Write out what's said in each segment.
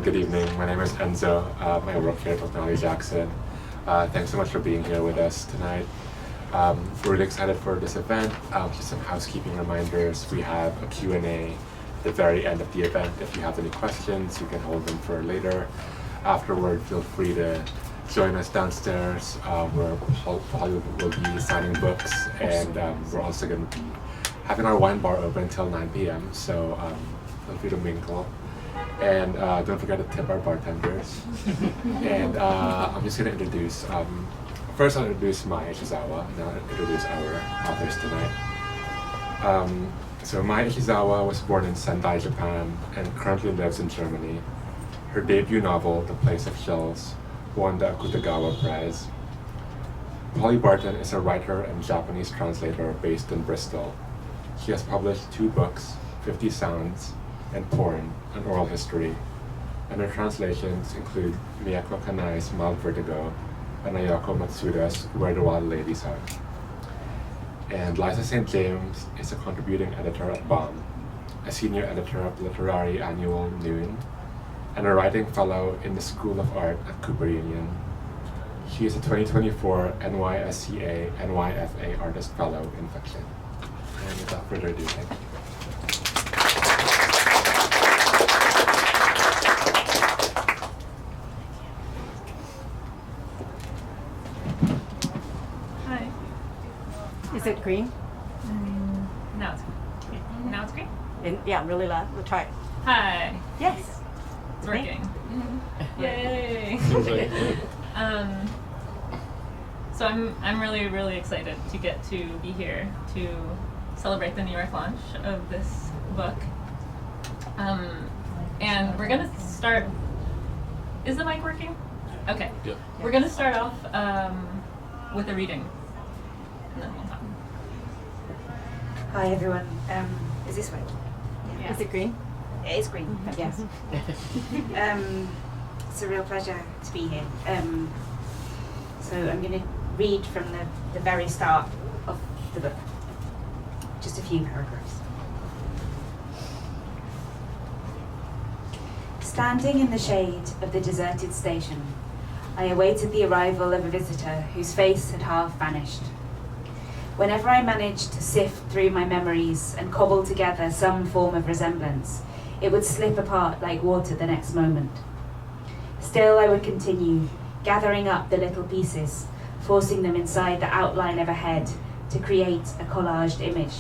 good evening. My name is Enzo. I work here at McNally Jackson. Thanks so much for being here with us tonight. We're really excited for this event. Just some housekeeping reminders. We have a Q&A at the very end of the event. If you have any questions, you can hold them for later. Afterward, feel free to join us downstairs. Where Holly will be signing books, and we're also going to be having our wine bar open until 9 p.m. So feel free to mingle. And don't forget to tip our bartenders. And I'm just going to introduce, first I'll introduce Mai Ishizawa, and then I'll introduce our authors tonight. So Mai Ishizawa was born in Sendai, Japan, and currently lives in Germany. Her debut novel, The Place of Shells, won the Akutagawa Prize. Holly Barton is a writer and Japanese translator based in Bristol. She has published 2 books, 50 Sounds and Porn, an Oral History, and her translations include Miyako Kanai's Mild Vertigo and Ayako Matsuda's Where the Wild Ladies Are. And Liza St. James is a contributing editor at BOM, a senior editor of the literary annual Noon, and a writing fellow in the School of Art at Cooper Union. She is a 2024 NYSCA NYFA Artist Fellow in Fiction. And without further ado, thank you. Hi. Is it green? Now it's green? Yeah, really loud. We'll try it. Hi. Yes. It's working. Yay. So I'm really excited to get to be here to celebrate the New York launch of this book. And we're gonna start. Is the mic working? Okay. Yeah. We're gonna start off with a reading, and then we'll talk. Hi everyone. Is this right? Is it green? It is green. Yes. It's a real pleasure to be here. So I'm going to read from the very start of the book. Just a few paragraphs. Standing in the shade of the deserted station, I awaited the arrival of a visitor whose face had half vanished. Whenever I managed to sift through my memories and cobble together some form of resemblance, it would slip apart like water the next moment. Still, I would continue, gathering up the little pieces, forcing them inside the outline of a head to create a collaged image.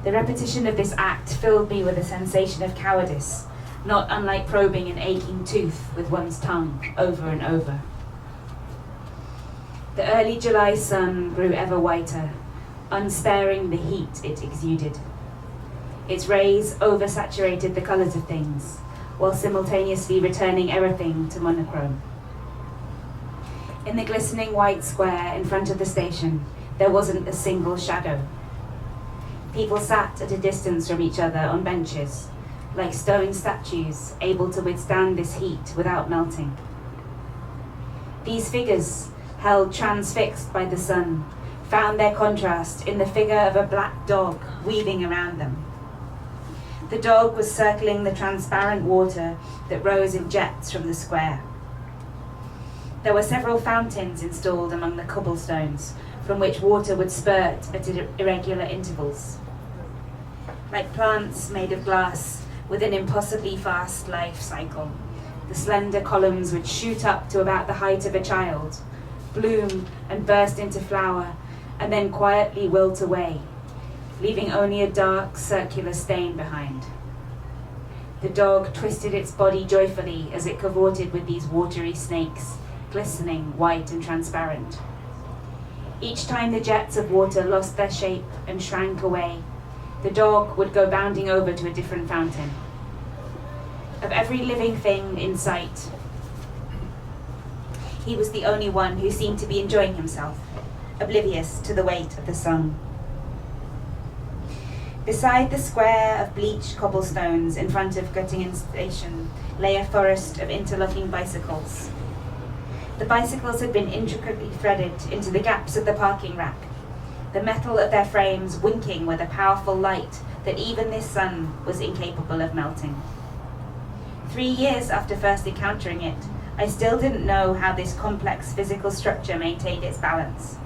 The repetition of this act filled me with a sensation of cowardice, not unlike probing an aching tooth with one's tongue over and over. The early July sun grew ever whiter, unsparing the heat it exuded. Its rays oversaturated the colours of things, while simultaneously returning everything to monochrome. In the glistening white square in front of the station, there wasn't a single shadow. People sat at a distance from each other on benches, like stone statues able to withstand this heat without melting. These figures, held transfixed by the sun, found their contrast in the figure of a black dog weaving around them. The dog was circling the transparent water that rose in jets from the square. There were several fountains installed among the cobblestones, from which water would spurt at irregular intervals. Like plants made of glass with an impossibly fast life cycle, the slender columns would shoot up to about the height of a child, bloom and burst into flower, and then quietly wilt away, leaving only a dark circular stain behind. The dog twisted its body joyfully as it cavorted with these watery snakes, glistening white and transparent. Each time the jets of water lost their shape and shrank away, the dog would go bounding over to a different fountain. Of every living thing in sight, he was the only one who seemed to be enjoying himself, oblivious to the weight of the sun. Beside the square of bleached cobblestones in front of Göttingen station lay a forest of interlocking bicycles. The bicycles had been intricately threaded into the gaps of the parking rack, the metal of their frames winking with a powerful light that even this sun was incapable of melting. 3 years after first encountering it, I still didn't know how this complex physical structure maintained its balance.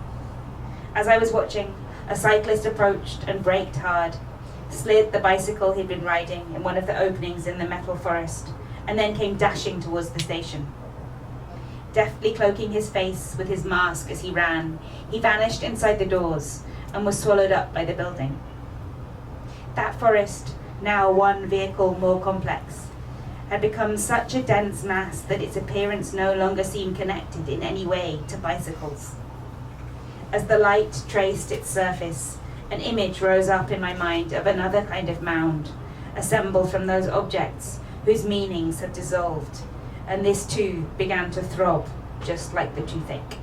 As I was watching, a cyclist approached and braked hard, slid the bicycle he'd been riding in one of the openings in the metal forest, and then came dashing towards the station. Deftly cloaking his face with his mask as he ran, he vanished inside the doors and was swallowed up by the building. That forest, now one vehicle more complex, had become such a dense mass that its appearance no longer seemed connected in any way to bicycles. As the light traced its surface, an image rose up in my mind of another kind of mound, assembled from those objects whose meanings had dissolved, and this too began to throb, just like the toothache.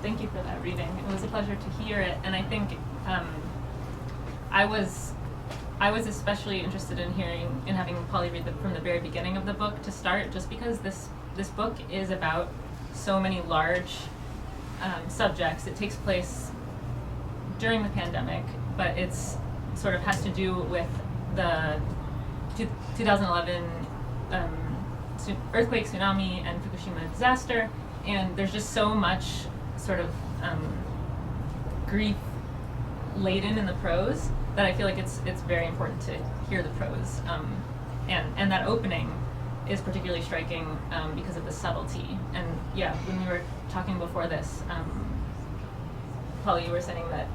Thank you for that reading. It was a pleasure to hear it, and I think I was especially interested in having Polly read from the very beginning of the book to start, just because this book is about so many large subjects. It takes place during the pandemic, but it's sort of has to do with the 2011 earthquake, tsunami, and Fukushima disaster, and there's just so much sort of grief laden in the prose that I feel like it's very important to hear the prose, and that opening is particularly striking because of the subtlety. And yeah, when we were talking before this, Polly, you were saying that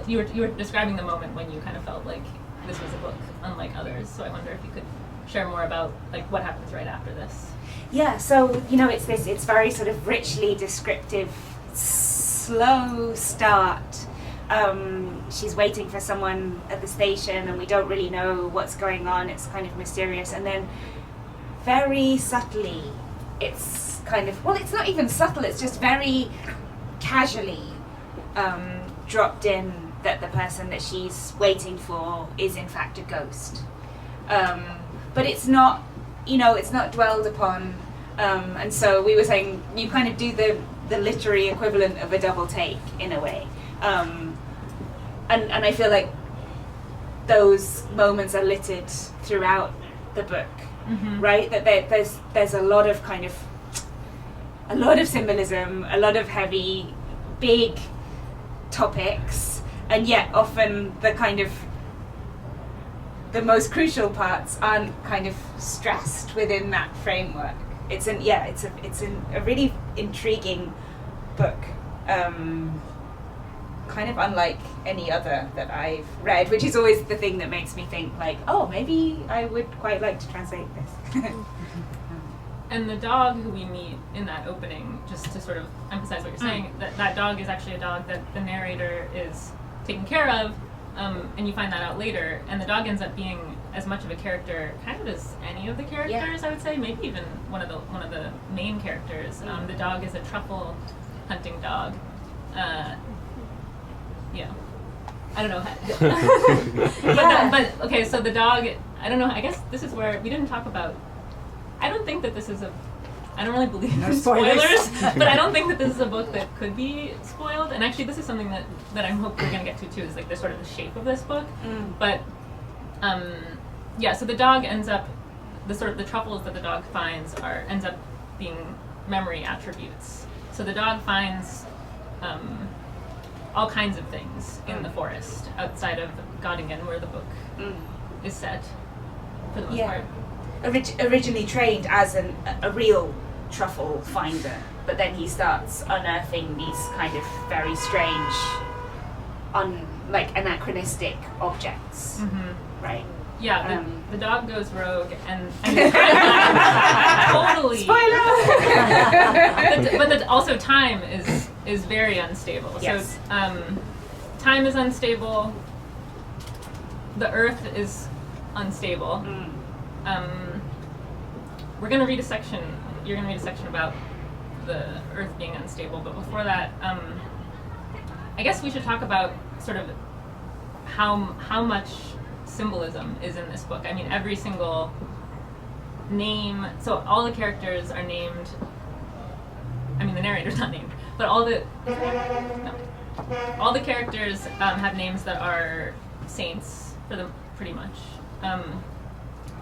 you were describing the moment when you kind of felt like this was a book unlike others. So I wonder if you could share more about like what happens right after this. Yeah, so it's very sort of richly descriptive, slow start. She's waiting for someone at the station and we don't really know what's going on. It's kind of mysterious, and then very subtly it's kind of, well, it's not even subtle, it's just very casually dropped in that the person that she's waiting for is in fact a ghost. But it's not, it's not dwelled upon, and so we were saying you kind of do the literary equivalent of a double take in a way. And I feel like those moments are littered throughout the book, right? That there's a lot of kind of, a lot of symbolism, a lot of heavy, big topics, and yet often the kind of the most crucial parts aren't kind of stressed within that framework. It's a really intriguing book. Kind of unlike any other that I've read, which is always the thing that makes me think like, oh, maybe I would quite like to translate this. And the dog who we meet in that opening, just to sort of emphasize what you're saying, that dog is actually a dog that the narrator is taking care of, and you find that out later, and the dog ends up being as much of a character kind of as any of the characters, I would say, maybe even one of the main characters. The dog is a truffle hunting dog. Yeah, I don't know. But okay, so the dog, I don't know, I guess this is where we didn't talk about, I don't think that this is I don't really believe in spoilers, but I don't think that this is a book that could be spoiled. And actually this is something that I hope we're going to get to too, is like the sort of the shape of this book. But yeah, so the dog ends up, the truffles that the dog finds ends up being memory attributes. So the dog finds all kinds of things in the forest outside of Göttingen, where the book is set, for the most part. Originally trained as a real truffle finder, but then he starts unearthing these kind of very strange, like anachronistic objects, right? Yeah, the dog goes rogue and totally. Spoiler! but also time is very unstable. Yes. So time is unstable. The earth is unstable. We're going to read a section. You're going to read a section about the earth being unstable. But before that, I guess we should talk about sort of how much symbolism is in this book. I mean, every single name, so all the characters are named, I mean, the narrator's not named, but all the characters have names that are saints for them, pretty much.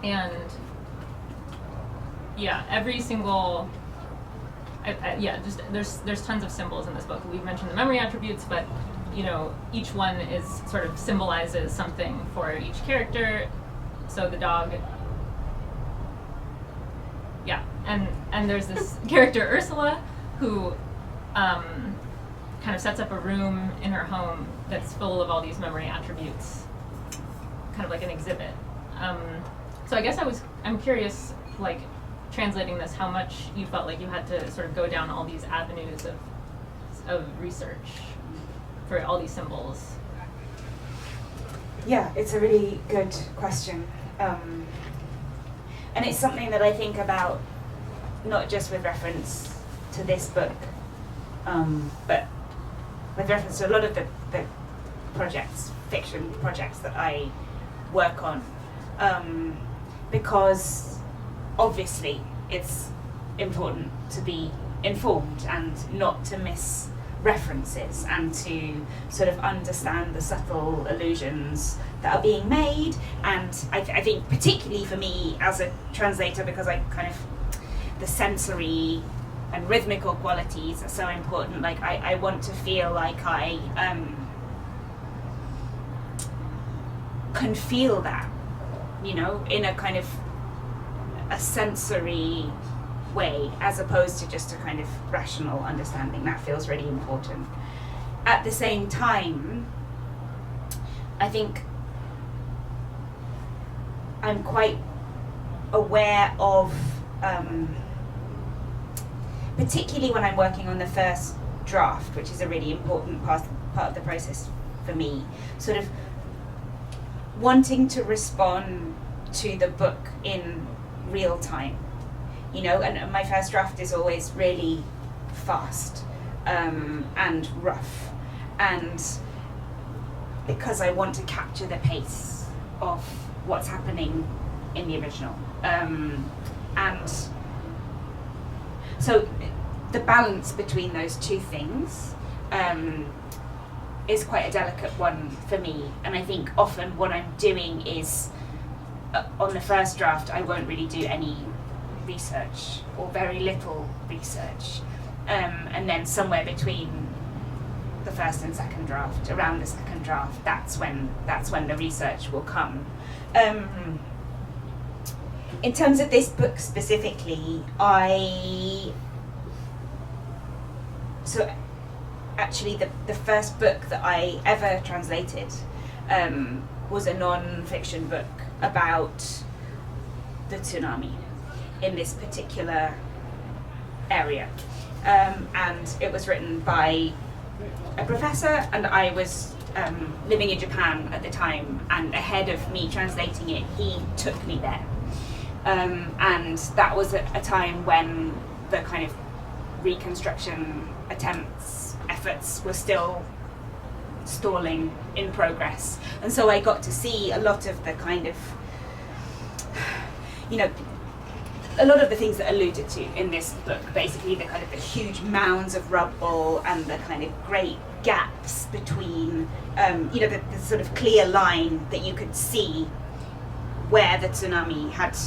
And yeah, every single, just there's tons of symbols in this book. We've mentioned the memory attributes, but you know, each one is sort of symbolizes something for each character. So the dog, and there's this character Ursula who kind of sets up a room in her home that's full of all these memory attributes, kind of like an exhibit. So I guess I'm curious, like, translating this, how much you felt like you had to sort of go down all these avenues of research for all these symbols. Yeah, it's a really good question. And it's something that I think about not just with reference to this book, but with reference to a lot of the projects, fiction projects that I work on. Because obviously it's important to be informed and not to miss references and to sort of understand the subtle allusions that are being made. And I think particularly for me as a translator, because I kind of, the sensory and rhythmical qualities are so important. Like I want to feel like I can feel that, you know, in a kind of a sensory way, as opposed to just a kind of rational understanding. That feels really important. At the same time, I think I'm quite aware of, particularly when I'm working on the first draft, which is a really important part of the process for me, sort of wanting to respond to the book in real time, you know, and my first draft is always really fast and rough, and because I want to capture the pace of what's happening in the original, and so the balance between those two things is quite a delicate one for me. And I think often what I'm doing is, on the first draft, I won't really do any research or very little research, and then somewhere between the first and second draft, around the second draft, that's when the research will come. In terms of this book specifically, actually the first book that I ever translated was a non-fiction book about the tsunami in this particular area, and it was written by a professor, and I was living in Japan at the time, and ahead of me translating it, he took me there, and that was a time when the kind of reconstruction efforts were still stalling in progress, and so I got to see a lot of the kind of, you know, a lot of the things that alluded to in this book, basically the kind of the huge mounds of rubble and the kind of great gaps between, you know, the sort of clear line that you could see where the tsunami had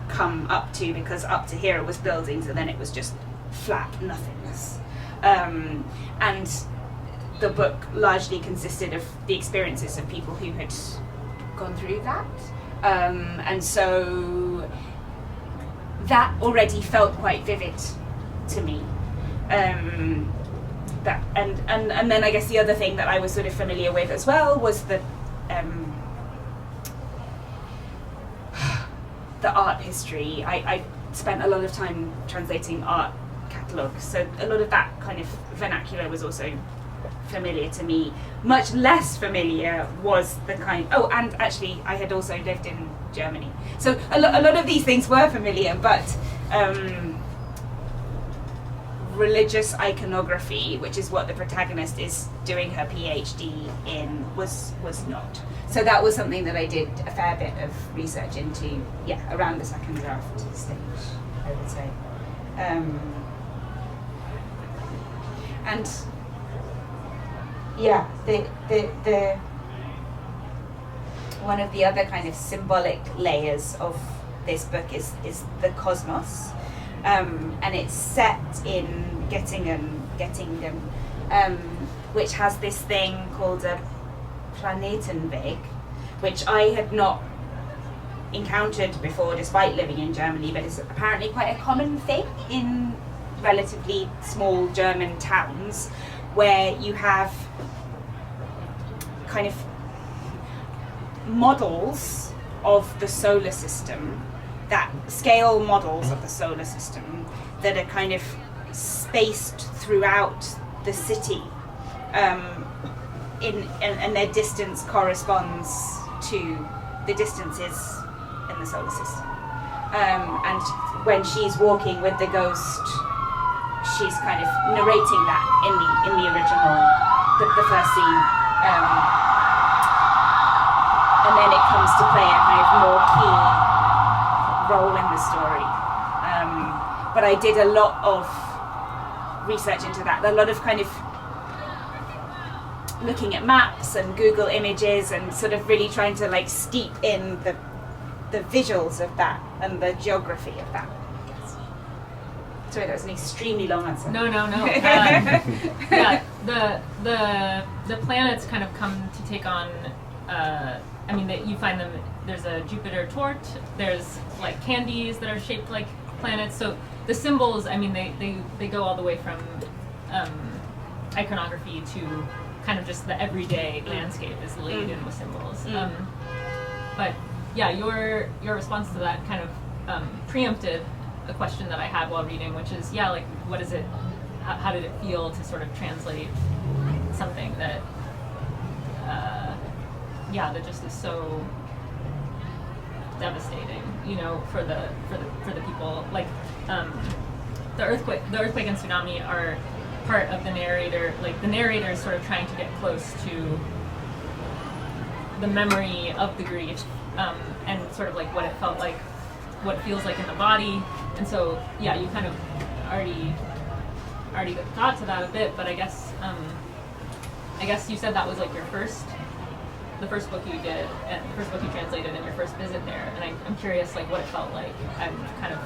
come up to, because up to here it was buildings and then it was just flat nothingness. And the book largely consisted of the experiences of people who had gone through that. And so that already felt quite vivid to me. That and then I guess the other thing that I was sort of familiar with as well was the art history. I spent a lot of time translating art catalogues, so a lot of that kind of vernacular was also familiar to me. Much less familiar was the kind, and actually I had also lived in Germany, so a lot of these things were familiar, but religious iconography, which is what the protagonist is doing her PhD in, was not. So that was something that I did a fair bit of research into, around the second draft stage, I would say. And yeah, the one of the other kind of symbolic layers of this book is the cosmos, and it's set in Göttingen, which has this thing called a Planetenweg, which I had not encountered before despite living in Germany, but it's apparently quite a common thing in relatively small German towns, where you have kind of models of the solar system, that scale models of the solar system that are kind of spaced throughout the city, and their distance corresponds to the distances in the solar system. And when she's walking with the ghost, she's kind of narrating that in the original, the first scene, and then it comes to play a kind of more key role in the story. But I did a lot of research into that, a lot of kind of looking at maps and Google Images and sort of really trying to like steep in the visuals of that and the geography of that. Sorry, that was an extremely long answer. No. Yeah, the planets kind of come to take on. I mean, you find them. There's a Jupiter Tort. There's like candies that are shaped like planets. So the symbols, I mean, they go all the way from iconography to kind of just the everyday landscape is laid in with symbols. But yeah, your response to that kind of preempted a question that I had while reading, which is, yeah, like, what is it, how did it feel to sort of translate something that, that just is so devastating, you know, for the people. Like, the earthquake and tsunami are part of the narrator. Like, the narrator is sort of trying to get close to the memory of the grief, and sort of like what it felt like, what it feels like in the body. And so, yeah, you kind of already got to that a bit, but I guess you said that was like the first book you did, and the first book you translated, and your first visit there. And I'm curious, like, what it felt like. I'm kind of,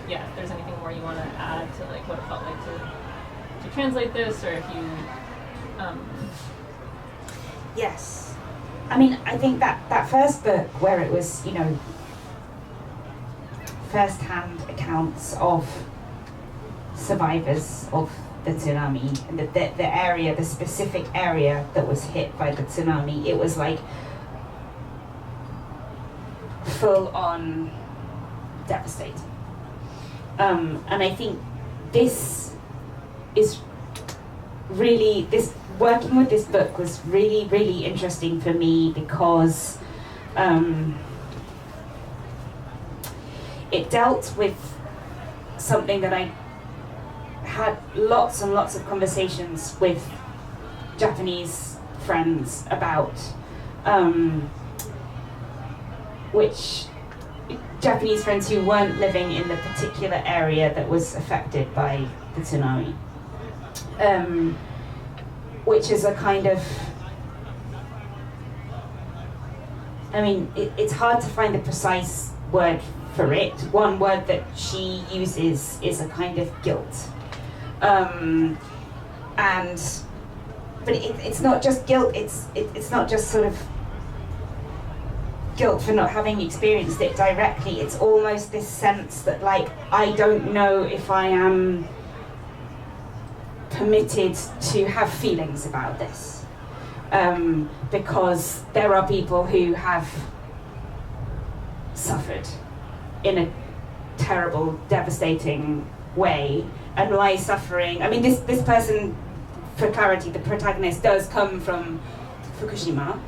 if there's anything more you want to add to like what it felt like to translate this, or if you. Yes, I mean, I think that first book where it was, you know, first-hand accounts of survivors of the tsunami, and the area, the specific area that was hit by the tsunami, it was like full-on devastating. And I think this working with this book was really, really interesting for me because it dealt with something that I had lots and lots of conversations with Japanese friends about, which Japanese friends who weren't living in the particular area that was affected by the tsunami, which is a kind of, I mean, it's hard to find the precise word for it. One word that she uses is a kind of guilt. But it's not just guilt, it's not just sort of guilt for not having experienced it directly. It's almost this sense that, like, I don't know if I am permitted to have feelings about this, because there are people who have suffered in a terrible, devastating way, and my suffering, I mean, this person, for clarity, the protagonist does come from Fukushima,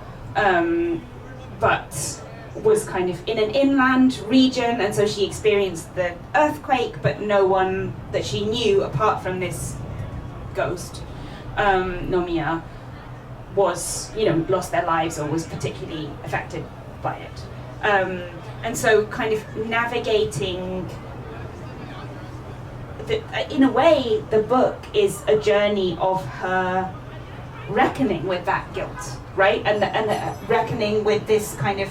but was kind of in an inland region, and so she experienced the earthquake, but no one that she knew apart from this ghost, Nomiya, was, you know, lost their lives or was particularly affected by it. And so kind of navigating in a way, the book is a journey of her reckoning with that guilt, right? And the reckoning with this kind of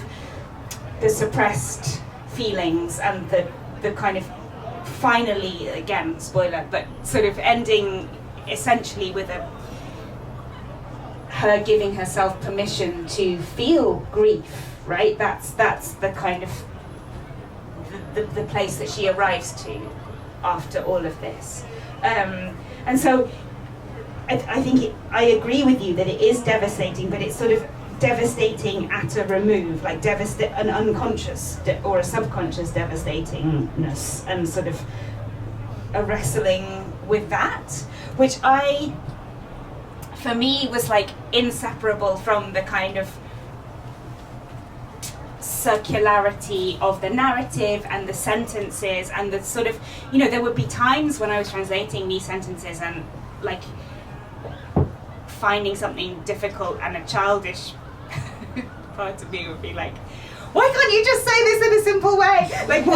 the suppressed feelings and the kind of finally, again, spoiler, but sort of ending essentially with her giving herself permission to feel grief, right? That's the kind of the place that she arrives to after all of this. And so I think I agree with you that it is devastating, but it's sort of devastating at a remove, like an unconscious or a subconscious devastatingness, and sort of a wrestling with that, which for me was like inseparable from the kind of circularity of the narrative and the sentences and the sort of, there would be times when I was translating these sentences and like finding something difficult, and a childish part of me would be like, why can't you just say this in a simple way? Like,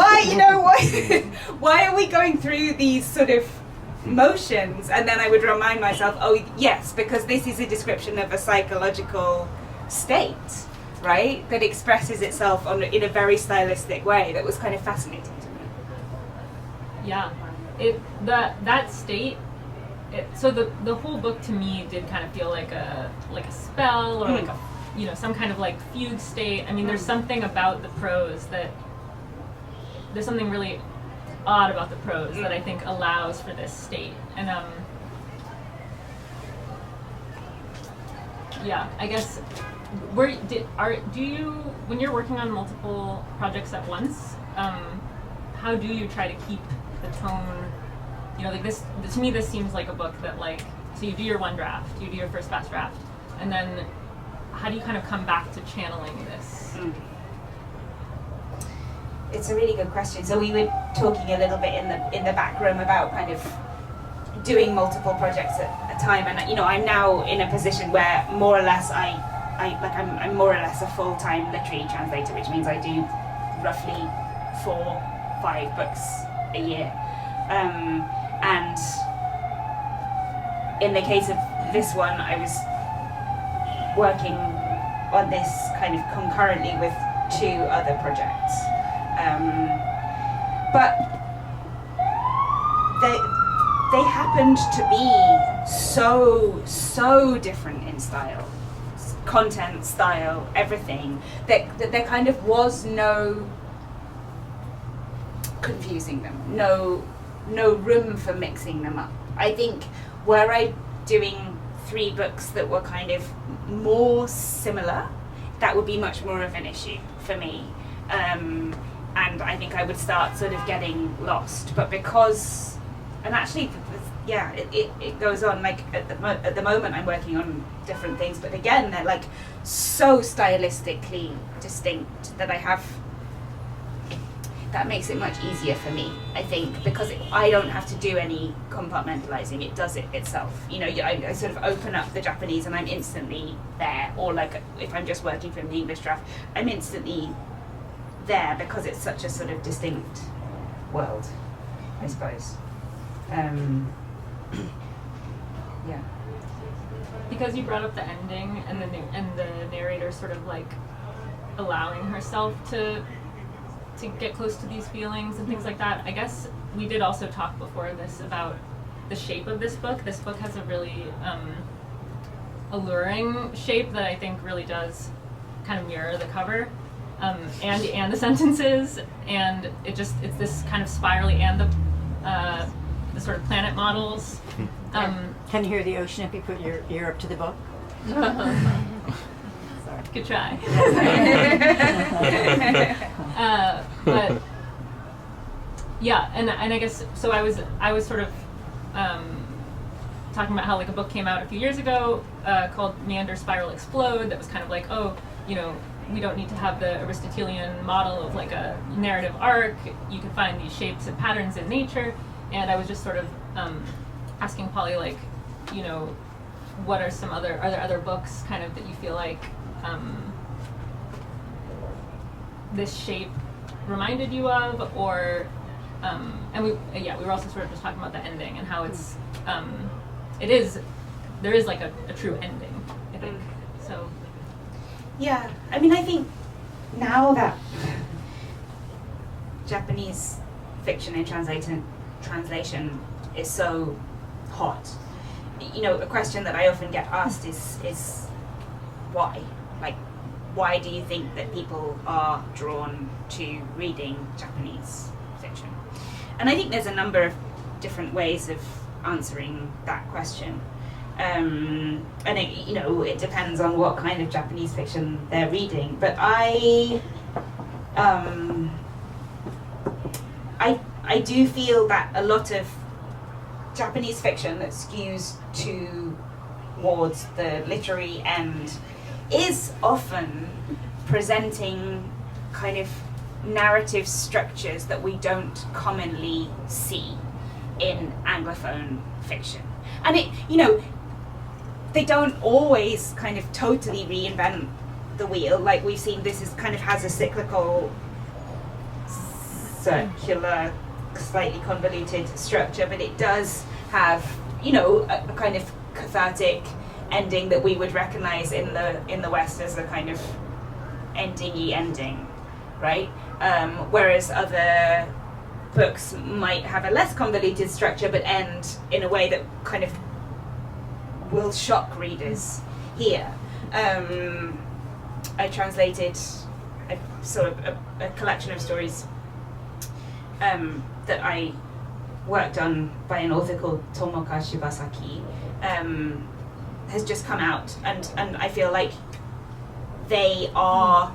why are we going through these sort of motions? And then I would remind myself, oh yes, because this is a description of a psychological state, right, that expresses itself in a very stylistic way that was kind of fascinating to me. Yeah, that state. So the whole book to me did kind of feel like a spell, or like a some kind of like fugue state. I mean, there's something about the prose there's something really odd about the prose that I think allows for this state. And I guess do you, when you're working on multiple projects at once, how do you try to keep the tone? Like this, to me, this seems like a book that, like, so you do your one draft, you do your first fast draft, and then how do you kind of come back to channeling this? It's a really good question. So we were talking a little bit in the back room about kind of doing multiple projects at a time, and I'm now in a position where more or less I'm more or less a full-time literary translator, which means I do roughly 4-5 books a year. And in the case of this one, I was working on this kind of concurrently with 2 other projects. But they happened to be so different in style, content, style, everything, that there kind of was no confusing them, no room for mixing them up. I think were I doing 3 books that were kind of more similar, that would be much more of an issue for me. And I think I would start sort of getting lost. But because, and actually, it goes on, like at the moment I'm working on different things, but again, they're like so stylistically distinct that makes it much easier for me, I think, because I don't have to do any compartmentalizing. It does it itself. I sort of open up the Japanese and I'm instantly there. Or like if I'm just working from the English draft, I'm instantly there because it's such a sort of distinct world, I suppose. Yeah. Because you brought up the ending and the narrator sort of like allowing herself to get close to these feelings and things like that. I guess we did also talk before this about the shape of this book. This book has a really alluring shape that I think really does kind of mirror the cover, and the sentences, and it's this kind of spirally, and the sort of planet models. Can you hear the ocean if you put your ear up to the book? Sorry. Good try. But yeah, and I guess so. I was sort of talking about how like a book came out a few years ago called Meander, Spiral, Explode. That was kind of like, we don't need to have the Aristotelian model of like a narrative arc. You can find these shapes and patterns in nature. And I was just sort of asking Polly, like, what are there other books kind of that you feel like this shape reminded you of, or and we were also sort of just talking about the ending and how it's there is like a true ending, I think. So yeah, I mean, I think now that Japanese fiction in translation is so hot, you know, a question that I often get asked is why? Like, why do you think that people are drawn to reading Japanese fiction? And I think there's a number of different ways of answering that question. And it, you know, it depends on what kind of Japanese fiction they're reading. But I do feel that a lot of Japanese fiction that skews towards the literary end is often presenting kind of narrative structures that we don't commonly see in Anglophone fiction. And it, you know, they don't always kind of totally reinvent the wheel. Like we've seen, this is kind of has a cyclical, circular, slightly convoluted structure, but it does have, you know, a kind of cathartic ending that we would recognize in the West as a kind of ending-y ending, right? Whereas other books might have a less convoluted structure but end in a way that kind of will shock readers here. I translated a collection of stories that I worked on by an author called Tomoka Shibasaki, has just come out, and I feel like they are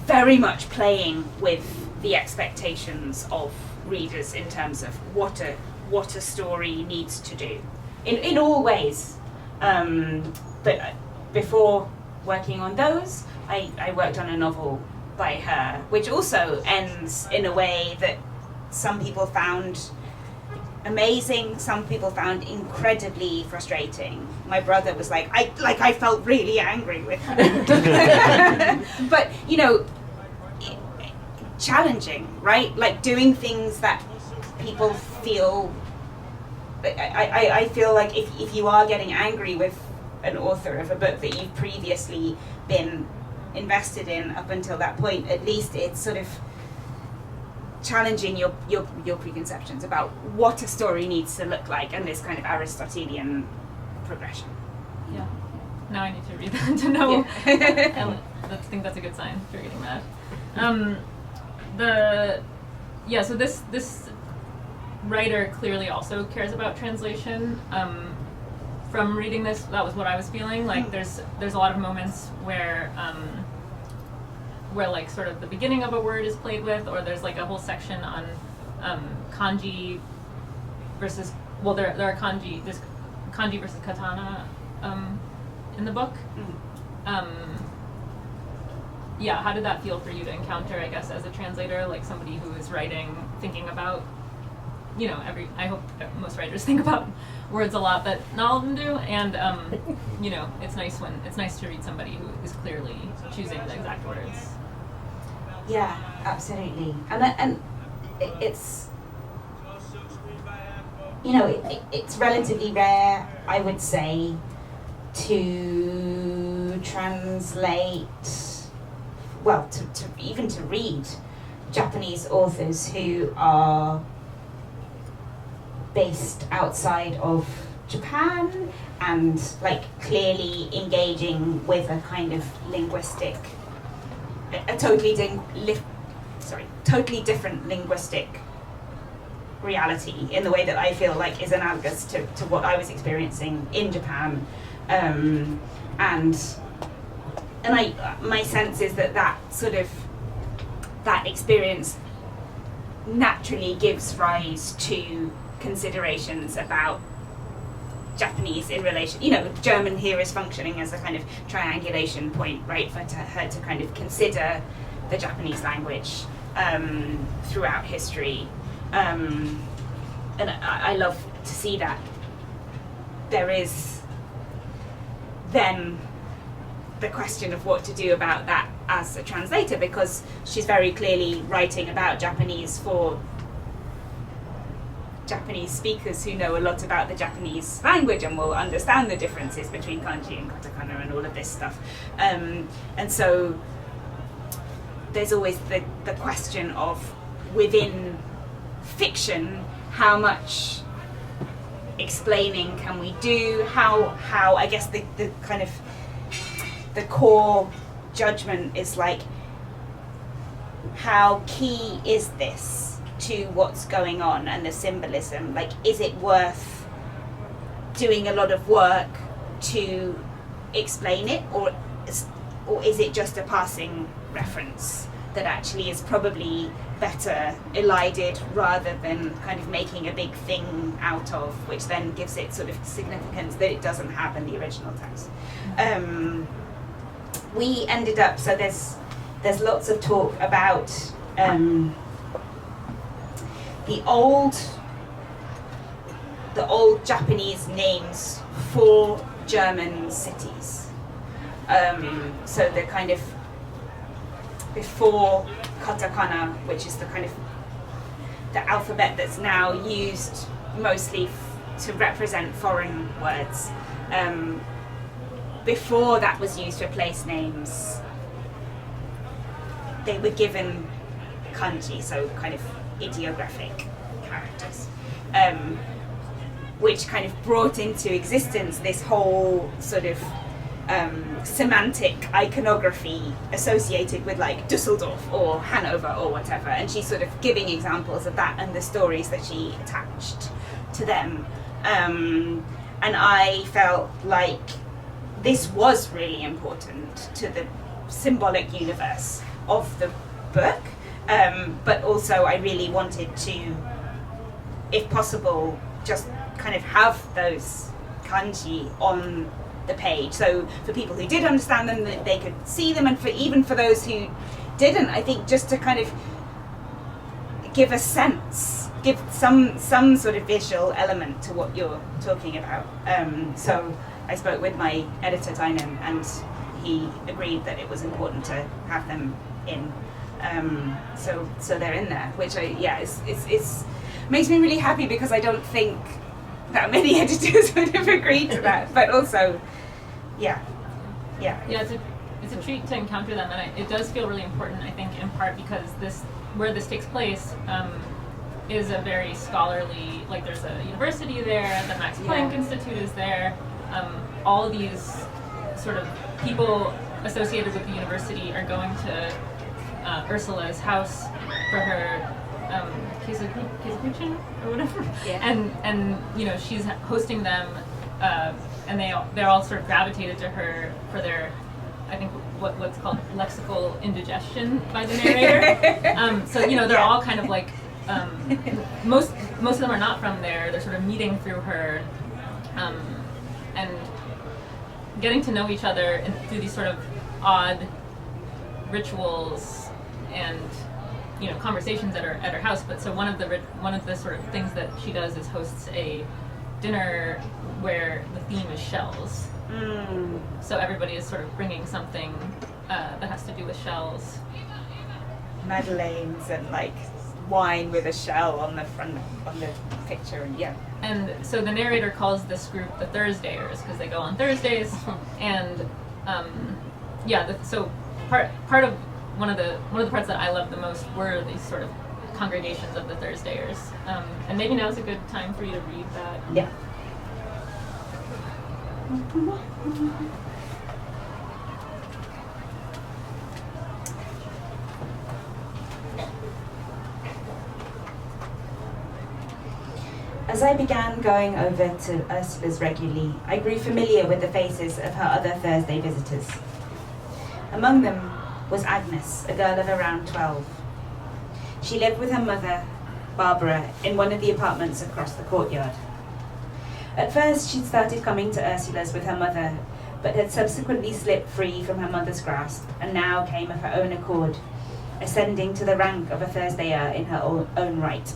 very much playing with the expectations of readers in terms of what a story needs to do in all ways. But before working on those, I worked on a novel by her, which also ends in a way that some people found amazing, some people found incredibly frustrating. My brother was like, I felt really angry with her. But, you know, challenging, right? Like doing things that people feel, I feel like if you are getting angry with an author of a book that you've previously been invested in up until that point, at least it's sort of challenging your preconceptions about what a story needs to look like and this kind of Aristotelian progression. Yeah. Now I need to read that to know. Yeah. I think that's a good sign for reading that. So this writer clearly also cares about translation. From reading this, that was what I was feeling. Like there's a lot of moments where like sort of the beginning of a word is played with, or there's like a whole section on kanji versus, well, there are kanji, there's kanji versus katana in the book. Yeah, how did that feel for you to encounter, I guess, as a translator, like somebody who is writing, thinking about, you know, I hope most writers think about words a lot, but not all of them do, and you know, it's nice to read somebody who is clearly choosing the exact words. Yeah, absolutely. And it's, you know, it's relatively rare, I would say, to translate, well, to even to read Japanese authors who are based outside of Japan and like clearly engaging with a kind of linguistic, a totally different linguistic reality in the way that I feel like is analogous to what I was experiencing in Japan, and my sense is that sort of that experience naturally gives rise to considerations about Japanese in relation, you know, German here is functioning as a kind of triangulation point, right, for her to kind of consider the Japanese language throughout history. And I love to see that there is then the question of what to do about that as a translator, because she's very clearly writing about Japanese for Japanese speakers who know a lot about the Japanese language and will understand the differences between kanji and katakana and all of this stuff. And so there's always the question of, within fiction, how much explaining can we do? How I guess the kind of the core judgment is like, how key is this to what's going on and the symbolism? Like, is it worth doing a lot of work to explain it, or is it just a passing reference that actually is probably better elided rather than kind of making a big thing out of, which then gives it sort of significance that it doesn't have in the original text. We ended up, so there's lots of talk about the old Japanese names for German cities. So the kind of before katakana, which is the kind of the alphabet that's now used mostly to represent foreign words. Before that was used for place names, they were given kanji, so kind of ideographic characters, which kind of brought into existence this whole sort of semantic iconography associated with like Dusseldorf or Hanover or whatever, and she's sort of giving examples of that and the stories that she attached to them. And I felt like this was really important to the symbolic universe of the book, but also I really wanted to, if possible, just kind of have those kanji on the page, so for people who did understand them, that they could see them, and even for those who didn't, I think just to kind of give a sense, give some sort of visual element to what you're talking about. So I spoke with my editor Tynan, and he agreed that it was important to have them in. So they're in there, which it's makes me really happy, because I don't think that many editors would have agreed to that, but also, yeah, it's a treat to encounter them, and it does feel really important, I think, in part because where this takes place is a very scholarly, like there's a university there, the Max Planck Institute is there, all these sort of people associated with the university are going to Ursula's house for her Kizakuchin or whatever, and you know, she's hosting them, and they're all sort of gravitated to her for their, I think what's called lexical indigestion by the narrator. So you know, they're all kind of like most of them are not from there. They're sort of meeting through her, and getting to know each other through these sort of odd rituals and, you know, conversations at her house. But so one of the sort of things that she does is hosts a dinner where the theme is shells. So everybody is sort of bringing something that has to do with shells. Madeleines and like wine with a shell on the front on the picture, and so the narrator calls this group the Thursdayers because they go on Thursdays, and so part of one of the parts that I loved the most were these sort of congregations of the Thursdayers, and maybe now's a good time for you to read that. Yeah. As I began going over to Ursula's regularly, I grew familiar with the faces of her other Thursday visitors. Among them was Agnes, a girl of around 12. She lived with her mother, Barbara, in one of the apartments across the courtyard. At first, she'd started coming to Ursula's with her mother, but had subsequently slipped free from her mother's grasp, and now came of her own accord, ascending to the rank of a Thursdayer in her own right.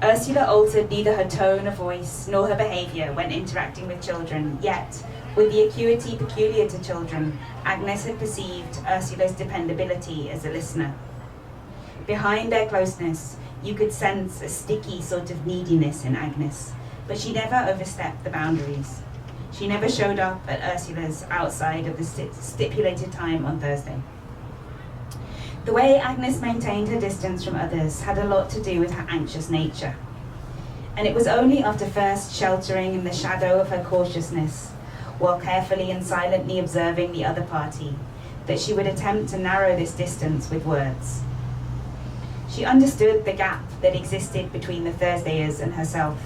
Ursula altered neither her tone of voice nor her behaviour when interacting with children, yet, With the acuity peculiar to children, Agnes had perceived Ursula's dependability as a listener. Behind their closeness, you could sense a sticky sort of neediness in Agnes, but she never overstepped the boundaries. She never showed up at Ursula's outside of the stipulated time on Thursday. The way Agnes maintained her distance from others had a lot to do with her anxious nature. And it was only after first sheltering in the shadow of her cautiousness, while carefully and silently observing the other party, that she would attempt to narrow this distance with words. She understood the gap that existed between the Thursdayers and herself,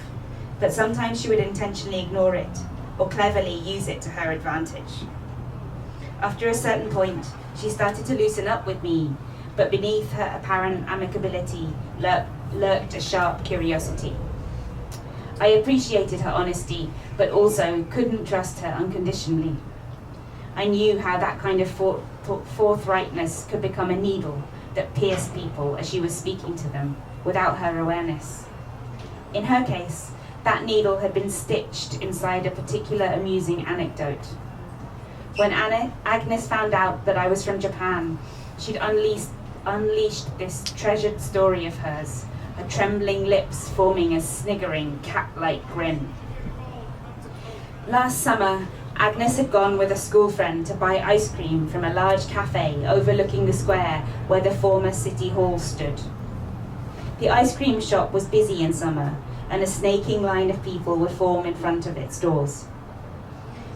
but sometimes she would intentionally ignore it, or cleverly use it to her advantage. After a certain point, she started to loosen up with me, but beneath her apparent amicability lurked a sharp curiosity. I appreciated her honesty, but also couldn't trust her unconditionally. I knew how that kind of forthrightness could become a needle that pierced people as she was speaking to them, without her awareness. In her case, that needle had been stitched inside a particular amusing anecdote. When Agnes found out that I was from Japan, she'd unleashed this treasured story of hers, her trembling lips forming a sniggering, cat-like grin. Last summer, Agnes had gone with a school friend to buy ice cream from a large cafe overlooking the square where the former city hall stood. The ice cream shop was busy in summer, and a snaking line of people would form in front of its doors.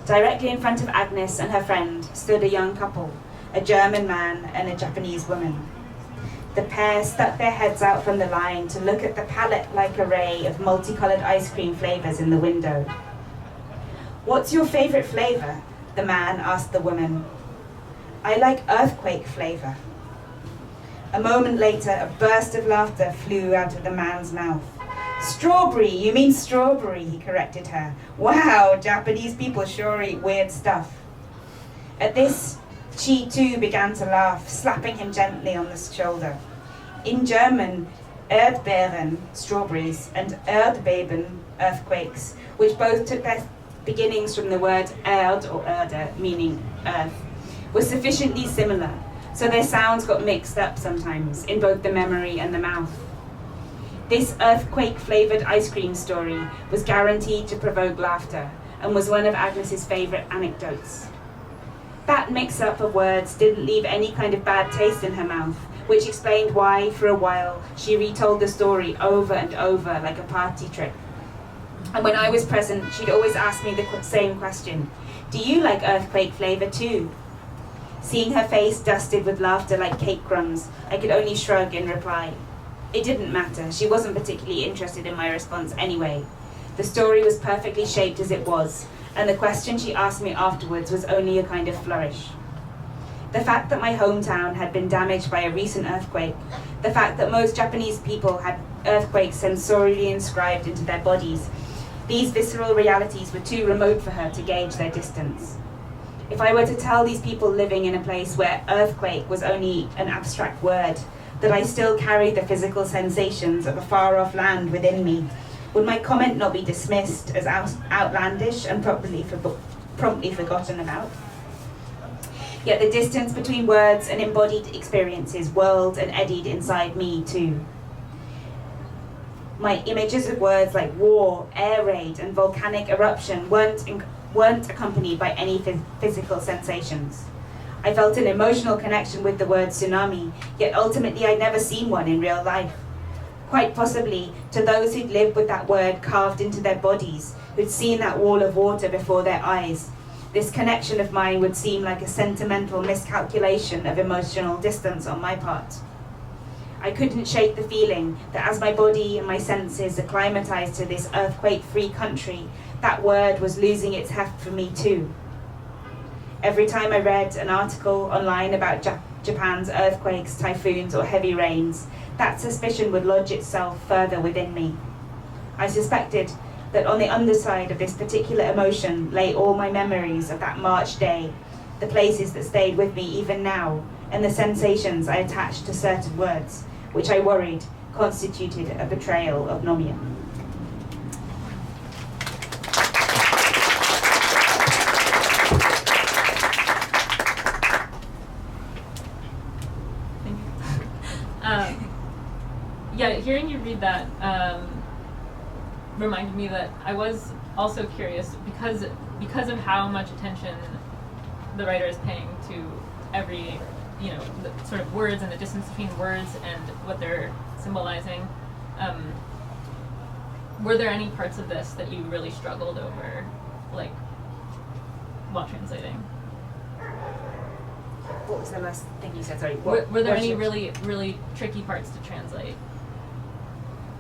Directly in front of Agnes and her friend stood a young couple, a German man and a Japanese woman. The pair stuck their heads out from the line to look at the palette-like array of multicolored ice cream flavors in the window. "What's your favorite flavor?" the man asked the woman. "I like earthquake flavor." A moment later, a burst of laughter flew out of the man's mouth. "Strawberry, you mean strawberry," he corrected her. "Wow, Japanese people sure eat weird stuff." At this, she too began to laugh, slapping him gently on the shoulder. In German, Erdbeeren, strawberries, and Erdbeben, earthquakes, which both took their beginnings from the word Erd or Erde, meaning earth, were sufficiently similar, so their sounds got mixed up sometimes in both the memory and the mouth. This earthquake-flavored ice cream story was guaranteed to provoke laughter and was one of Agnes's favorite anecdotes. That mix-up of words didn't leave any kind of bad taste in her mouth, which explained why, for a while, she retold the story over and over like a party trick. And when I was present, she'd always ask me the same question: "Do you like earthquake flavor too?" Seeing her face dusted with laughter like cake crumbs, I could only shrug in reply. It didn't matter. She wasn't particularly interested in my response anyway. The story was perfectly shaped as it was, and the question she asked me afterwards was only a kind of flourish. The fact that my hometown had been damaged by a recent earthquake, the fact that most Japanese people had earthquakes sensorially inscribed into their bodies, these visceral realities were too remote for her to gauge their distance. If I were to tell these people living in a place where earthquake was only an abstract word, that I still carried the physical sensations of a far-off land within me, would my comment not be dismissed as outlandish and promptly forgotten about? Yet the distance between words and embodied experiences whirled and eddied inside me too. My images of words like war, air raid, and volcanic eruption weren't accompanied by any physical sensations. I felt an emotional connection with the word tsunami, yet ultimately I'd never seen one in real life. Quite possibly, to those who'd lived with that word carved into their bodies, who'd seen that wall of water before their eyes, this connection of mine would seem like a sentimental miscalculation of emotional distance on my part. I couldn't shake the feeling that as my body and my senses acclimatized to this earthquake-free country, that word was losing its heft for me too. Every time I read an article online about Japan's earthquakes, typhoons, or heavy rains, that suspicion would lodge itself further within me. I suspected that on the underside of this particular emotion lay all my memories of that March day, the places that stayed with me even now, and the sensations I attached to certain words, which I worried constituted a betrayal of Nomiya. Yeah, hearing you read that reminded me that I was also curious because of how much attention the writer is paying to every, the sort of words and the distance between words and what they're symbolizing. Were there any parts of this that you really struggled over, like, while translating? What was the last thing you said? Sorry. Were there any really, really tricky parts to translate?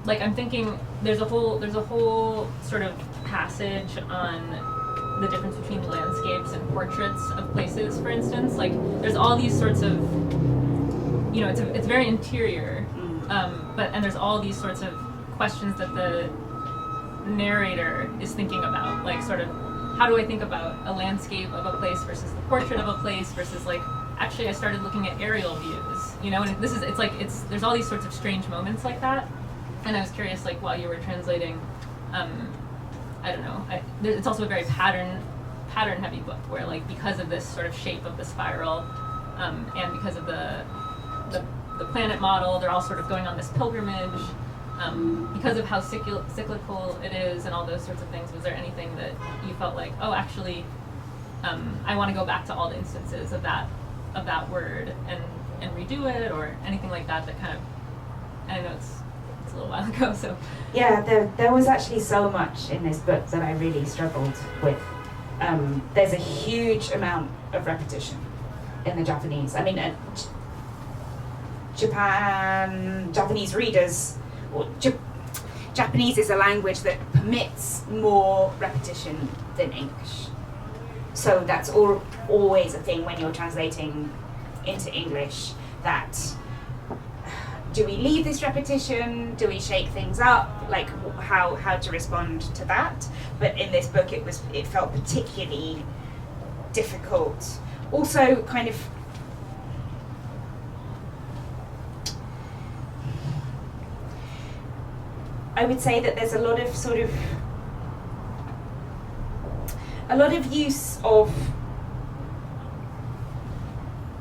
Like, I'm thinking there's a whole sort of passage on the difference between landscapes and portraits of places, for instance. Like, there's all these sorts of, it's very interior, and there's all these sorts of questions that the narrator is thinking about, like, sort of, how do I think about a landscape of a place versus the portrait of a place versus, like, actually I started looking at aerial views, and there's all these sorts of strange moments like that. And I was curious, like, while you were translating, I don't know, it's also a very pattern-heavy book, where, like, because of this sort of shape of the spiral, and because of the planet model, they're all sort of going on this pilgrimage, because of how cyclical it is and all those sorts of things. Was there anything that you felt like, oh, actually, I want to go back to all the instances of that word and redo it, or anything like that kind of, I know it's a little while ago, so. Yeah, there was actually so much in this book that I really struggled with. There's a huge amount of repetition in the Japanese. I mean, Japanese readers, Japanese is a language that permits more repetition than English. So that's always a thing when you're translating into English, that do we leave this repetition? Do we shake things up? Like, how to respond to that? But in this book, it felt particularly difficult. Also, kind of, I would say that there's a lot of use of,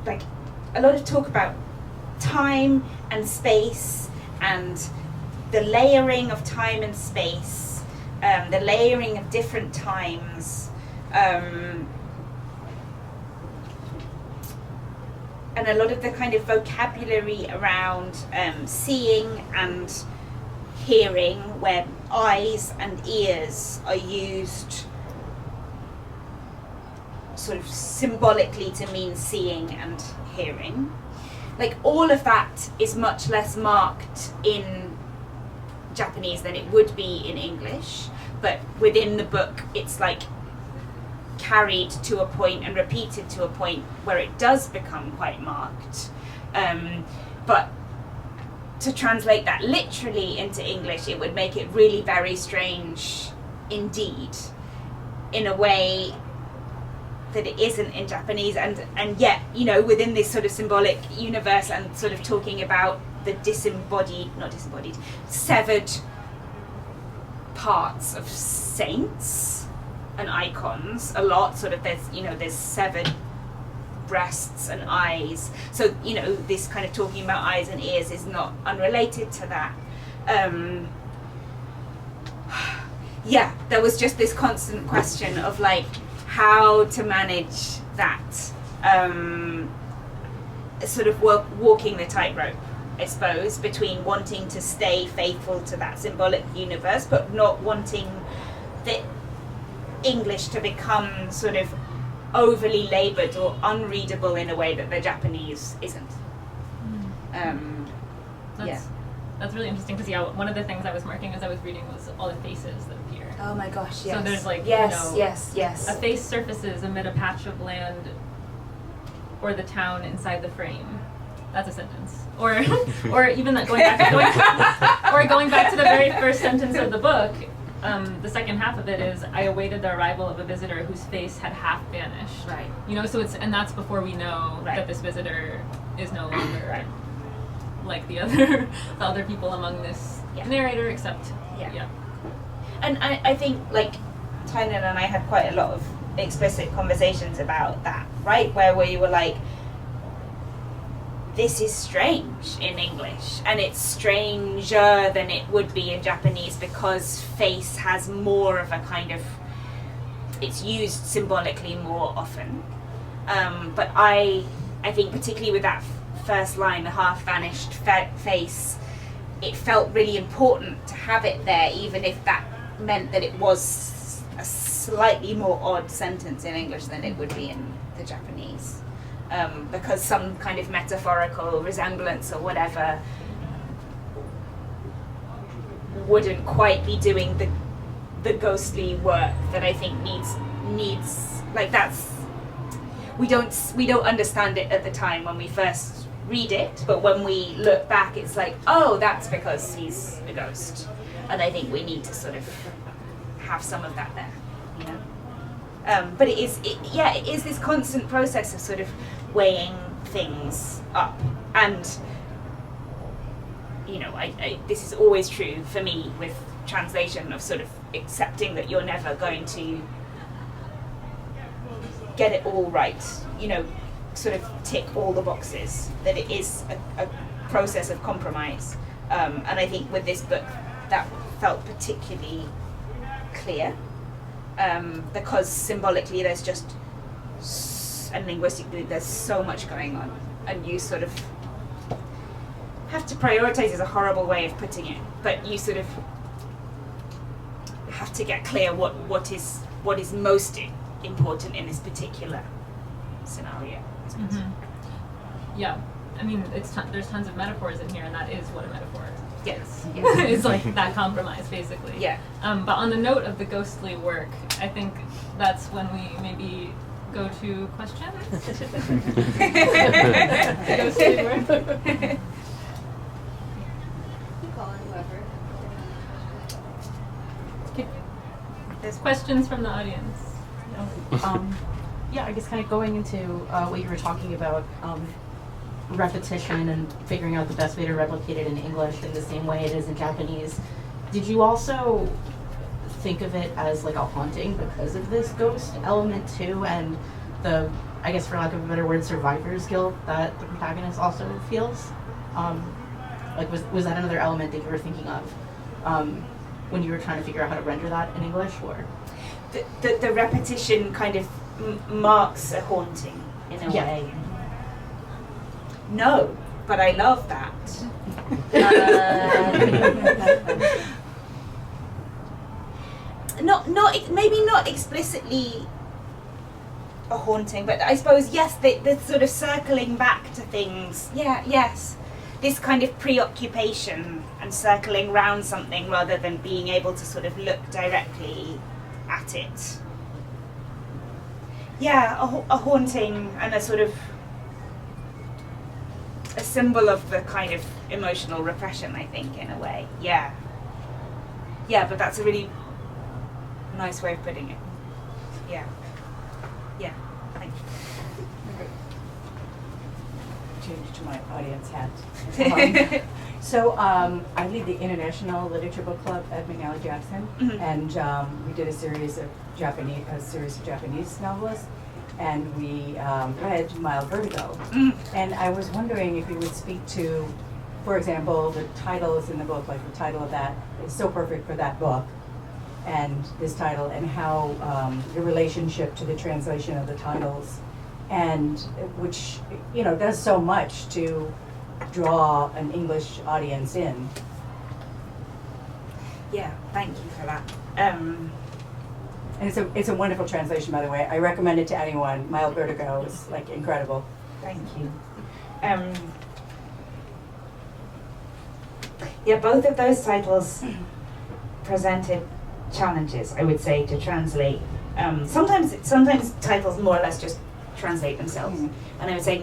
like, a lot of talk about time and space and the layering of time and space, the layering of different times, and a lot of the kind of vocabulary around seeing and hearing, where eyes and ears are used sort of symbolically to mean seeing and hearing. Like, all of that is much less marked in Japanese than it would be in English, but within the book it's like carried to a point and repeated to a point where it does become quite marked. But to translate that literally into English, it would make it really very strange indeed, in a way that it isn't in Japanese, and yet, within this sort of symbolic universe and sort of talking about the severed parts of saints and icons a lot, sort of there's severed breasts and eyes, so this kind of talking about eyes and ears is not unrelated to that. There was just this constant question of, like, how to manage that, sort of walking the tightrope, I suppose, between wanting to stay faithful to that symbolic universe, but not wanting the English to become sort of overly laboured or unreadable in a way that the Japanese isn't. That's really interesting, because one of the things I was marking as I was reading was all the faces that appear. Oh my gosh, yes. So there's, like, yes. A face surfaces amid a patch of land or the town inside the frame. That's a sentence. Or even that going back to the very first sentence of the book, the second half of it is, I awaited the arrival of a visitor whose face had half vanished. Right. So and that's before we know that this visitor is no longer like the other people among this narrator, except And I think, like, Tynan and I had quite a lot of explicit conversations about that, right? Where we were like, this is strange in English, and it's stranger than it would be in Japanese because face has more of a kind of, it's used symbolically more often. But I think particularly with that first line, the half-vanished face, it felt really important to have it there, even if that meant that it was a slightly more odd sentence in English than it would be in the Japanese. Because some kind of metaphorical resemblance or whatever wouldn't quite be doing the ghostly work that I think needs like that's we don't understand it at the time when we first read it, but when we look back it's like, oh, that's because he's a ghost, and I think we need to sort of have some of that there, you know. But it is this constant process of sort of weighing things up, and you know, this is always true for me with translation, of sort of accepting that you're never going to get it all right, you know, sort of tick all the boxes, that it is a process of compromise, and I think with this book that felt particularly clear. Because symbolically there's just, and linguistically there's so much going on, and you sort of have to prioritize is a horrible way of putting it, but you sort of have to get clear what is most important in this particular scenario. Mm-hmm. Yeah, I mean, there's tons of metaphors in here, and that is what a metaphor is. Yes. It's like that compromise, basically. Yeah. But on the note of the ghostly work, I think that's when we maybe go to questions. Ghostly work. There's questions from the audience. Yeah, I guess kind of going into what you were talking about, repetition and figuring out the best way to replicate it in English in the same way it is in Japanese. Did you also think of it as like a haunting because of this ghost element too, and the, I guess for lack of a better word, survivor's guilt that the protagonist also feels? Like was that another element that you were thinking of when you were trying to figure out how to render that in English, or? The repetition kind of marks a haunting in a way. No, but I love that. Maybe not explicitly a haunting, but I suppose yes, the sort of circling back to things. Yeah, yes, this kind of preoccupation and circling round something rather than being able to sort of look directly at it. Yeah, a haunting and a sort of a symbol of the kind of emotional repression, I think, in a way. Yeah. Yeah, but that's a really nice way of putting it. Yeah. Yeah, thank you. Change to my audience hat. I lead the International Literature Book Club at McNally Jackson, Mhm. and we did a series of Japanese novelists, and we read Mild Vertigo. And I was wondering if you would speak to, for example, the titles in the book, like the title of that is so perfect for that book, and this title, and how the relationship to the translation of the titles, and which, you know, does so much to draw an English audience in. Yeah, thank you for that. And it's a wonderful translation, by the way. I recommend it to anyone. Mild Vertigo is like incredible. Thank you. Yeah, both of those titles presented challenges, I would say, to translate. Sometimes titles more or less just translate themselves, and I would say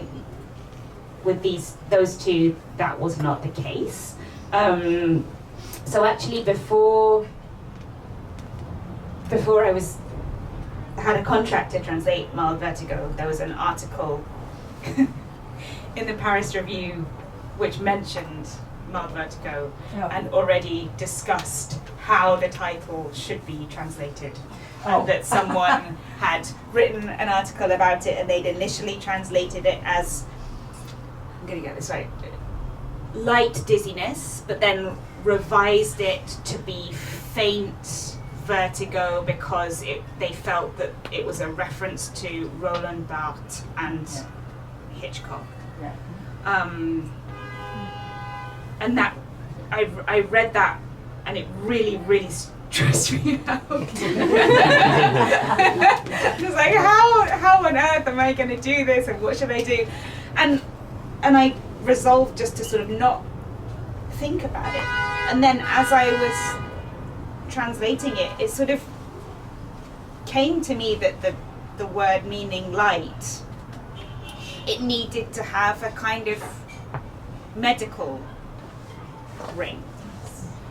with those two, that was not the case. So actually, before I had a contract to translate Mild Vertigo, there was an article in the Paris Review which mentioned Mild Vertigo and already discussed how the title should be translated. And that someone had written an article about it, and they'd initially translated it as I'm going to get this right, light dizziness, but then revised it to be faint vertigo because they felt that it was a reference to Roland Barthes and Hitchcock. Yeah. And that I read that and it really, really stressed me out. I was like, how on earth am I going to do this, and what should I do? And I resolved just to sort of not think about it. And then as I was translating it, it sort of came to me that the word meaning light, it needed to have a kind of medical ring.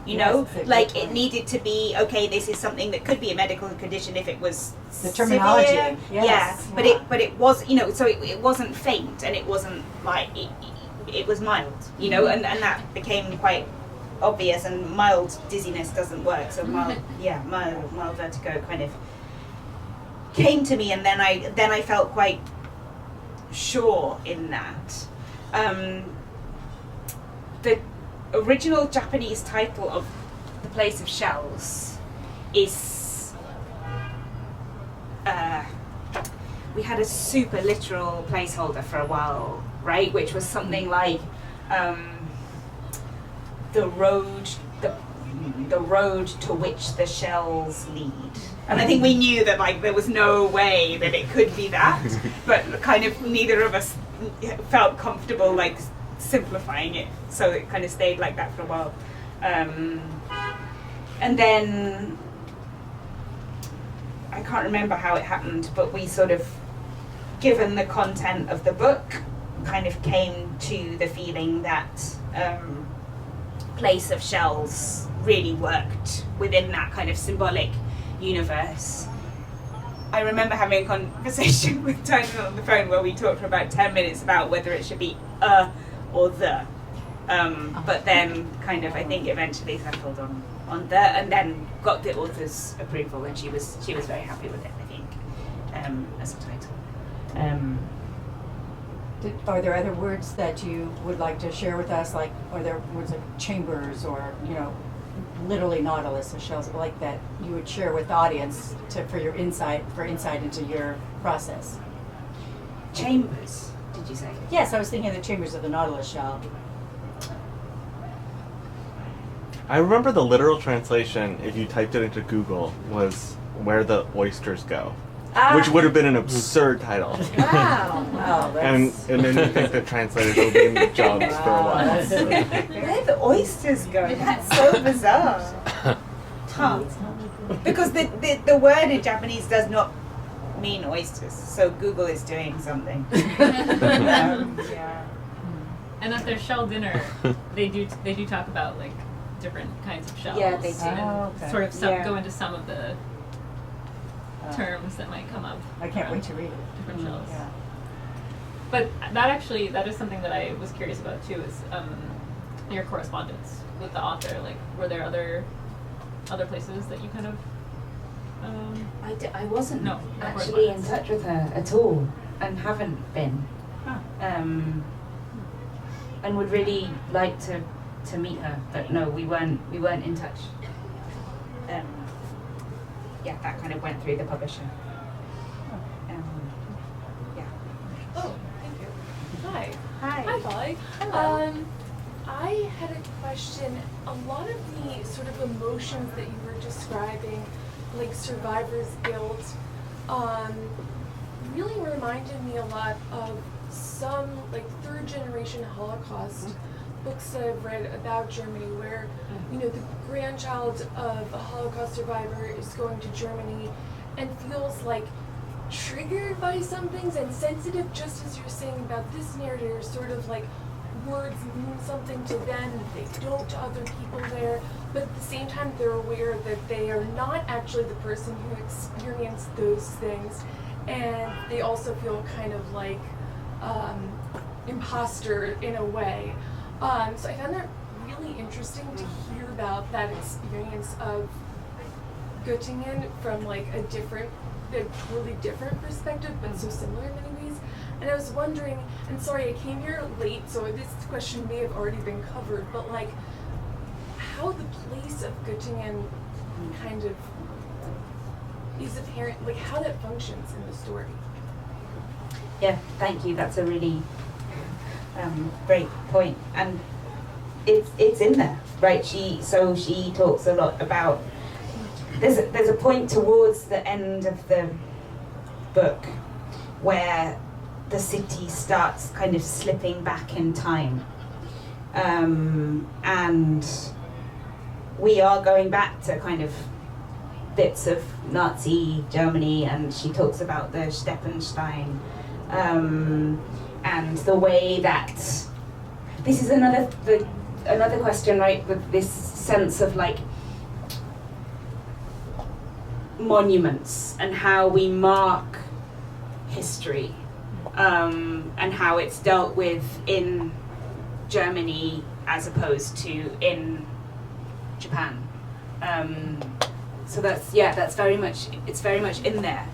You know, like it needed to be, okay, this is something that could be a medical condition if it was the terminology. severe. Yes. Yeah, but it was, you know, so it wasn't faint and it wasn't like, it was mild, you know, and that became quite obvious, and mild dizziness doesn't work, so mild vertigo kind of came to me, and then I felt quite sure in that. The original Japanese title of The Place of Shells is we had a super literal placeholder for a while, right, which was something like the road to which the shells lead. And I think we knew that like there was no way that it could be that, but kind of neither of us felt comfortable like simplifying it, so it kind of stayed like that for a while. And then I can't remember how it happened, but we sort of, given the content of the book, kind of came to the feeling that Place of Shells really worked within that kind of symbolic universe. I remember having a conversation with Tyson on the phone where we talked for about 10 minutes about whether it should be or the. But then kind of, I think, eventually settled on the, and then got the author's approval, and she was very happy with it, I think, as a title. Are there other words that you would like to share with us? Like, are there words like chambers or, you know, literally nautilus or shells like that you would share with the audience for insight into your process? Chambers, did you say? Yes, I was thinking of the chambers of the nautilus shell. I remember the literal translation, if you typed it into Google, was where the oysters go. Which would have been an absurd title. Wow. Wow, And then you think the translators will be in the jobs for a while. Where the oysters go? That's so bizarre. Huh. Because the word in Japanese does not mean oysters, so Google is doing something. Yeah. And at their shell dinner, they do talk about like different kinds of shells. Yeah, they do. And Okay. sort of Yeah. go into some of the terms that might come up. I can't from wait to read it. different shells. Yeah. But that is something that I was curious about too, is your correspondence with the author. Like, were there other places that you kind of I wasn't No, actually in correspondence. touch with her at all, and haven't been. Huh. And would really like to meet her, but no, we weren't in touch. Yeah, that kind of went through the publisher. Yeah. Oh, thank you. Hi. Hi. Hi, Polly. Hello. I had a question. A lot of the sort of emotions that you were describing, like survivor's guilt, really reminded me a lot of some like third generation Holocaust books that I've read about Germany, where you know the grandchild of a Holocaust survivor is going to Germany and feels like triggered by some things and sensitive, just as you're saying about this narrator, sort of like words mean something to them that they don't to other people there, but at the same time they're aware that they are not actually the person who experienced those things, and they also feel kind of like imposter in a way. So I found that really interesting to hear about that experience of Göttingen from like a totally different perspective, but so similar in many ways. And I was wondering, and sorry, I came here late, so this question may have already been covered, but like, how the place of Göttingen kind of is apparent, like how that functions in the story. Yeah, thank you. That's a really great point, and it's in there, right? She talks a lot about. There's a point towards the end of the book where the city starts kind of slipping back in time, and we are going back to kind of bits of Nazi Germany, and she talks about the Steppenstein, and the way that this is another question, right? With this sense of like monuments and how we mark history, and how it's dealt with in Germany as opposed to in Japan. So that's very much in there.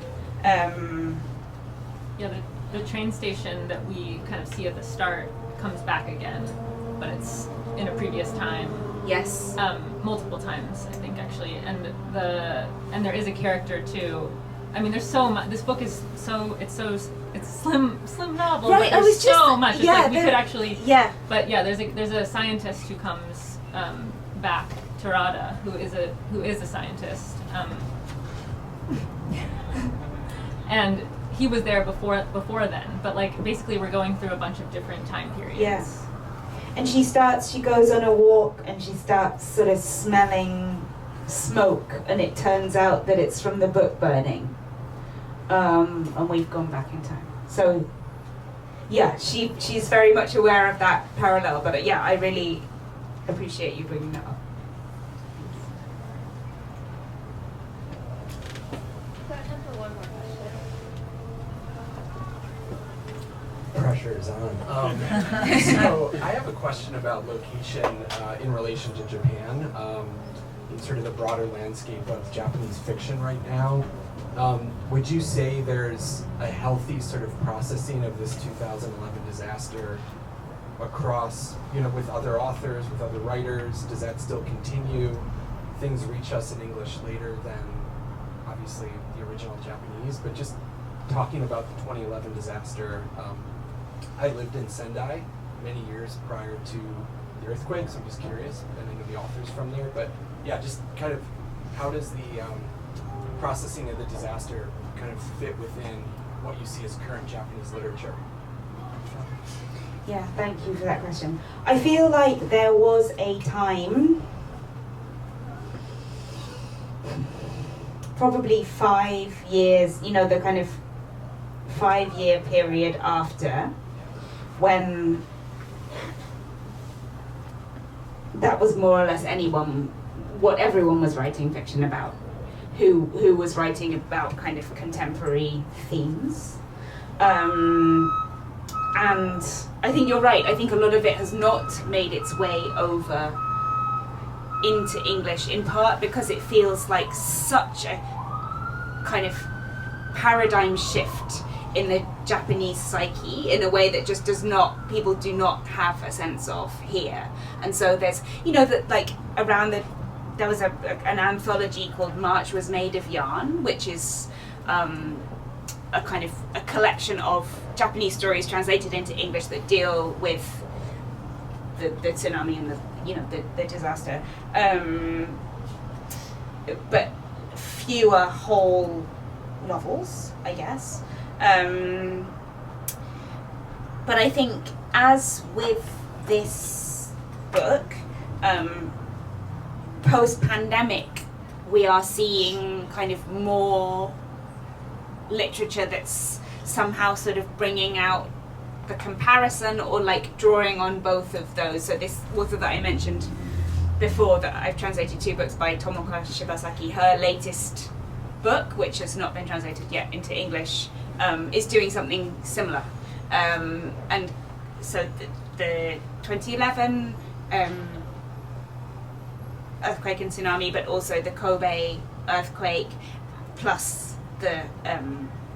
The train station that we kind of see at the start comes back again, but it's in a previous time. Yes. Multiple times, I think, actually, and there is a character too. I mean, there's so much. This book is it's a slim novel, right, but there's so much. It's like we could actually. Yeah. But yeah, there's a scientist who comes back, Tarada, who is a scientist, and he was there before then. But like basically, we're going through a bunch of different time periods. Yes. And she goes on a walk and she starts sort of smelling smoke, and it turns out that it's from the book burning. And we've gone back in time. So yeah, she's very much aware of that parallel, but yeah, I really appreciate you bringing that up. Pressure is on. So I have a question about location in relation to Japan, in sort of the broader landscape of Japanese fiction right now. Would you say there's a healthy sort of processing of this 2011 disaster across, with other authors, with other writers? Does that still continue? Things reach us in English later than, obviously, the original Japanese, but just talking about the 2011 disaster, I lived in Sendai many years prior to the earthquake, so I'm just curious, and I know the author's from there, but yeah, just kind of how does the processing of the disaster kind of fit within what you see as current Japanese literature? Yeah, thank you for that question. I feel like there was a time, probably 5 years, the kind of 5-year period after, when that was more or less what everyone was writing fiction about, who was writing about kind of contemporary themes. And I think you're right. I think a lot of it has not made its way over into English, in part because it feels like such a kind of paradigm shift in the Japanese psyche in a way that just people do not have a sense of here. And so there's, that like there was an anthology called March Was Made of Yarn, which is a kind of a collection of Japanese stories translated into English that deal with the tsunami and the disaster, but fewer whole novels, I guess. But I think, as with this book, post-pandemic, we are seeing kind of more literature that's somehow sort of bringing out the comparison or like drawing on both of those. So this author that I mentioned before, that I've translated 2 books by, Tomoka Shibasaki, her latest book, which has not been translated yet into English, is doing something similar. And so the 2011 earthquake and tsunami, but also the Kobe earthquake, plus the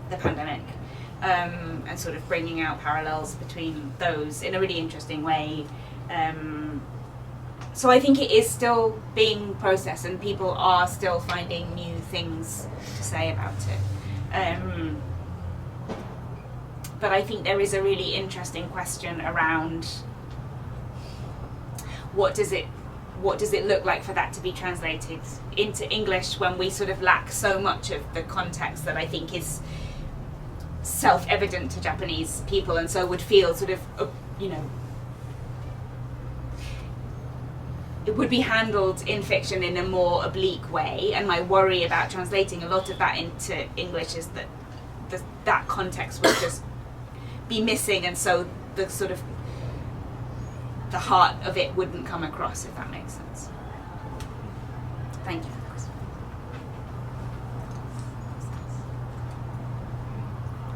pandemic, and sort of bringing out parallels between those in a really interesting way. So I think it is still being processed, and people are still finding new things to say about it. But I think there is a really interesting question around what does it look like for that to be translated into English when we sort of lack so much of the context that I think is self-evident to Japanese people, and so would feel sort of, it would be handled in fiction in a more oblique way, and my worry about translating a lot of that into English is that that context would just be missing, and so the sort of the heart of it wouldn't come across, if that makes sense. Thank you.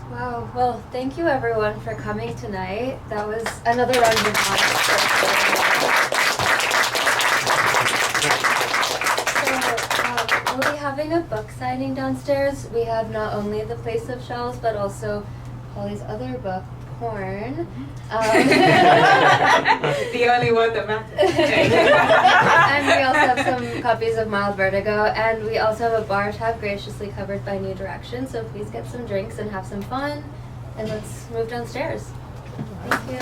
Wow, well, thank you everyone for coming tonight. That was another round of applause. So, we'll be having a book signing downstairs. We have not only The Place of Shells, but also Holly's other book, Porn. The only one that matters. And we also have some copies of Mild Vertigo, and we also have a bar tab graciously covered by New Direction, so please get some drinks and have some fun, and let's move downstairs. Thank you.